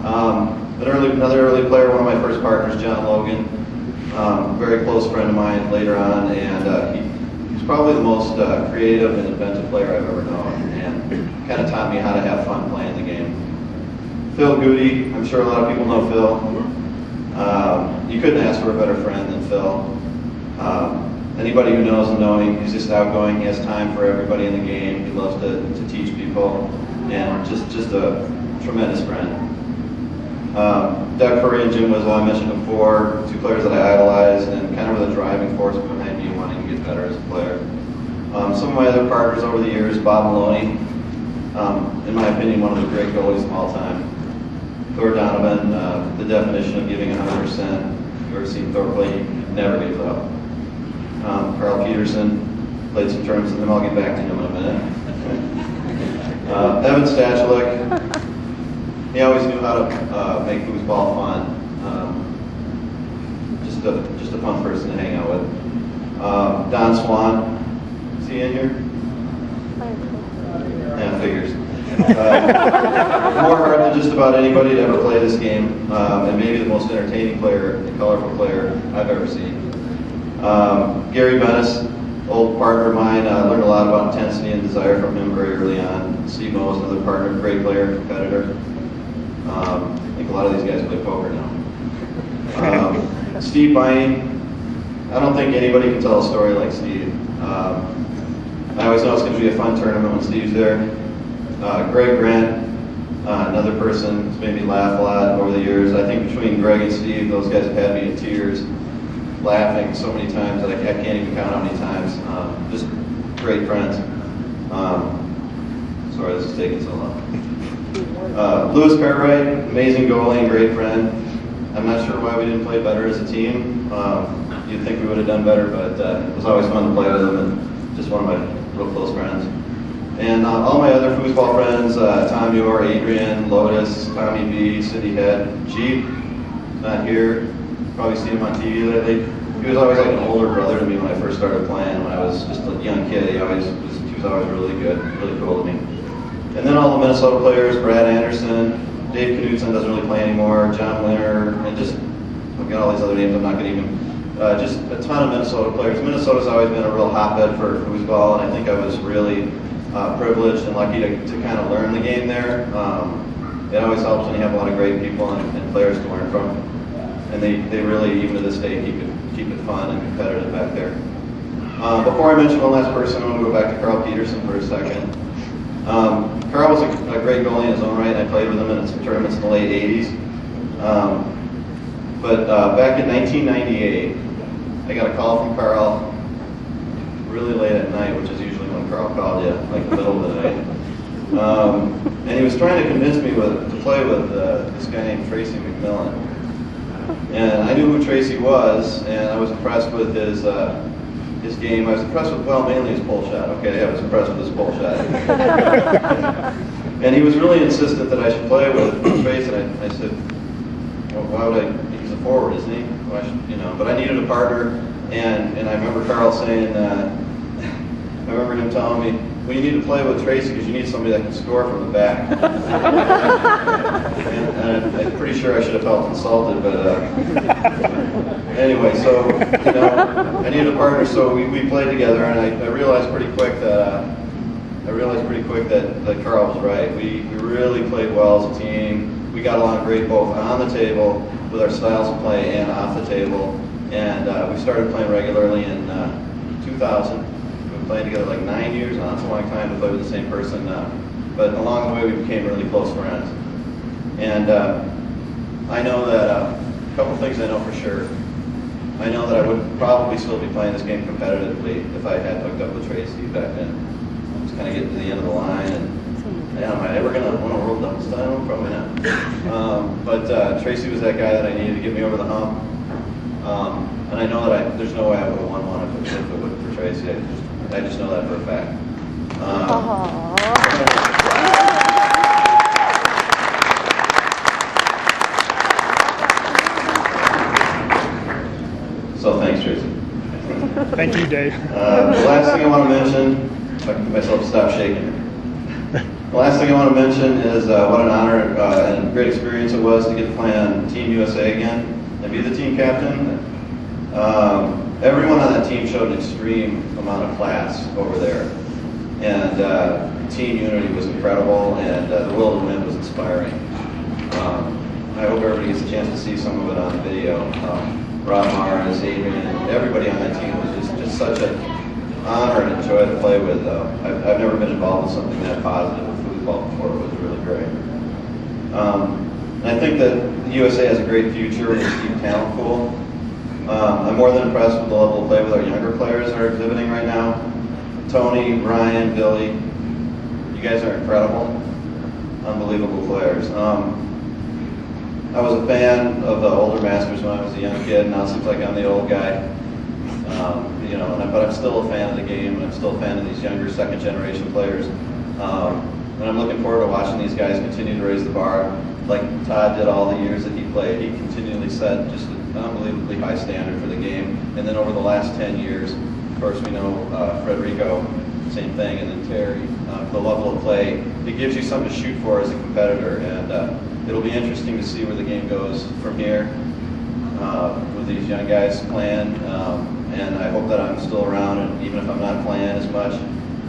Another early player, one of my first partners, John Logan, very close friend of mine later on, and he's probably the most creative and inventive player I've ever known, and kind of taught me how to have fun playing the game. Phil Goody, I'm sure a lot of people know Phil. You couldn't ask for a better friend than Phil. Anybody who knows him know him, he's just outgoing, he has time for everybody in the game, he loves to teach people, and just a tremendous friend. Doug Curry and Jim Wislow, I mentioned before, two players that I idolized and kind of were the driving force behind me wanting to get better as a player. Some of my other partners over the years, Bob Maloney, in my opinion, one of the great goalies of all time. Thor Donovan, the definition of giving 100%. You ever seen Thor play? He never gives up. Carl Peterson played some terms with him. I'll get back to him in a minute. Evan Stachlik. He always knew how to make foosball fun. Just a fun person to hang out with. Don Swan, is he in here? Yeah, figures. More hard than just about anybody to ever play this game, and maybe the most entertaining player, and colorful player I've ever seen. Gary Bennis, old partner of mine, learned a lot about intensity and desire from him very early on. Steve Moe is another partner, great player, competitor. I think a lot of these guys play poker now. Steve Bynum, I don't think anybody can tell a story like Steve. I always know it's going to be a fun tournament when Steve's there. Greg Grant, another person who's made me laugh a lot over the years. I think between Greg and Steve, those guys have had me in tears, laughing so many times that I can't even count how many times. Just great friends. Sorry this is taking so long. Lewis Cartwright, amazing goalie and great friend. I'm not sure why we didn't play better as a team. You'd think we would have done better, but it was always fun to play with him, and just one of my real close friends. And all my other foosball friends, Tom Muir, Adrian, Lotus, Tommy B, Cindy Head, Jeep, not here. Probably seen him on TV lately. He was always like an older brother to me when I first started playing. When I was just a young kid, he was always really good, really cool to me. And then all the Minnesota players, Brad Anderson, Dave Knudsen doesn't really play anymore, John Winter, and just, I've got all these other names I'm not going to even, just a ton of Minnesota players. Minnesota's always been a real hotbed for foosball, and I think I was really privileged and lucky to kind of learn the game there. It always helps when you have a lot of great people and players to learn from. And they really, even to this day, keep it fun and competitive back there. Before I mention one last person, I want to go back to Carl Peterson for a second. Carl was a great goalie in his own right. I played with him in some tournaments in the late 80s. But back in 1998, I got a call from Carl really late at night, which is usually when Carl called you, like the middle of the night. And he was trying to convince me to play with this guy named Tracy McMillan. And I knew who Tracy was, and I was impressed with his game. I was impressed with, well, mainly his pull shot. Okay, I was impressed with his pull shot. And he was really insistent that I should play with Tracy, and I said, well, why would I? He's a forward, isn't he? Why should, but I needed a partner, and I remember Carl saying, I remember him telling me, well, you need to play with Tracy because you need somebody that can score from the back. and I'm pretty sure I should have felt insulted, but anyway, so I needed a partner, so we played together, and I realized pretty quick that Carl was right. We really played well as a team. We got along great both on the table with our styles of play and off the table, and we started playing regularly in 2000. Played together like 9 years, not so long time to play with the same person, but along the way we became really close friends. And I know that a couple things I know for sure. I know that I would probably still be playing this game competitively if I had hooked up with Tracy back then. I was kind of getting to the end of the line, and am I ever going to win a world doubles title? Probably not. But Tracy was that guy that I needed to get me over the hump. And I know that there's no way I would have won one if it wasn't for Tracy. I just know that for a fact. So thanks, Tracy. Thank you, Dave. The last thing I want to mention, if I can get myself to stop shaking. The last thing I want to mention is what an honor and great experience it was to get to play on Team USA again and be the team captain. Everyone on that team showed an extreme amount of class over there, and team unity was incredible, and the will to win was inspiring. I hope everybody gets a chance to see some of it on video. Rob Mars, Adrian, everybody on that team was just such an honor and a joy to play with. I've never been involved in something that positive with football before. It was really great. And I think that the USA has a great future with its deep talent pool. I'm more than impressed with the level of play with our younger players that are exhibiting right now. Tony, Ryan, Billy, you guys are incredible, unbelievable players. I was a fan of the older Masters when I was a young kid. Now it seems like I'm the old guy. You know, but I'm still a fan of the game, and I'm still a fan of these younger second-generation players. And I'm looking forward to watching these guys continue to raise the bar, like Todd did all the years that he played. He continually set just an unbelievably high standard for the game. And then over the last 10 years, of course, we know Federico, same thing, and then Terry, the level of play. It gives you something to shoot for as a competitor, and it'll be interesting to see where the game goes from here with these young guys playing. And I hope that I'm still around, and even if I'm not playing as much,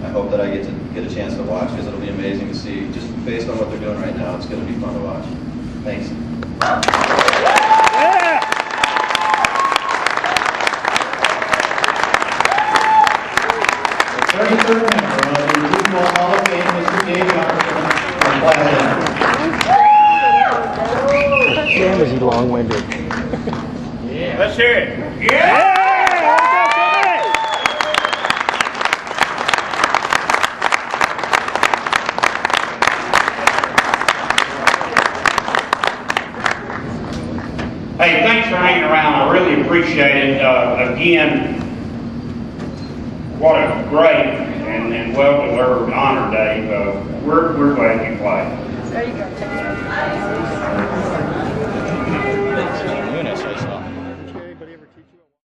I hope that I get a chance to watch, because it'll be amazing to see. Just based on what they're doing right now, it's going to be fun to watch. Thanks. The 33rd member of the Football Hall of Fame, Mr. Dave Johnson from Platinum. Damn, is he long-winded? Yeah. Let's hear it. Yeah! Hey, thanks for hanging around. I really appreciate it. Again, what a great and well-deserved honor, Dave. We're glad you played. There you go.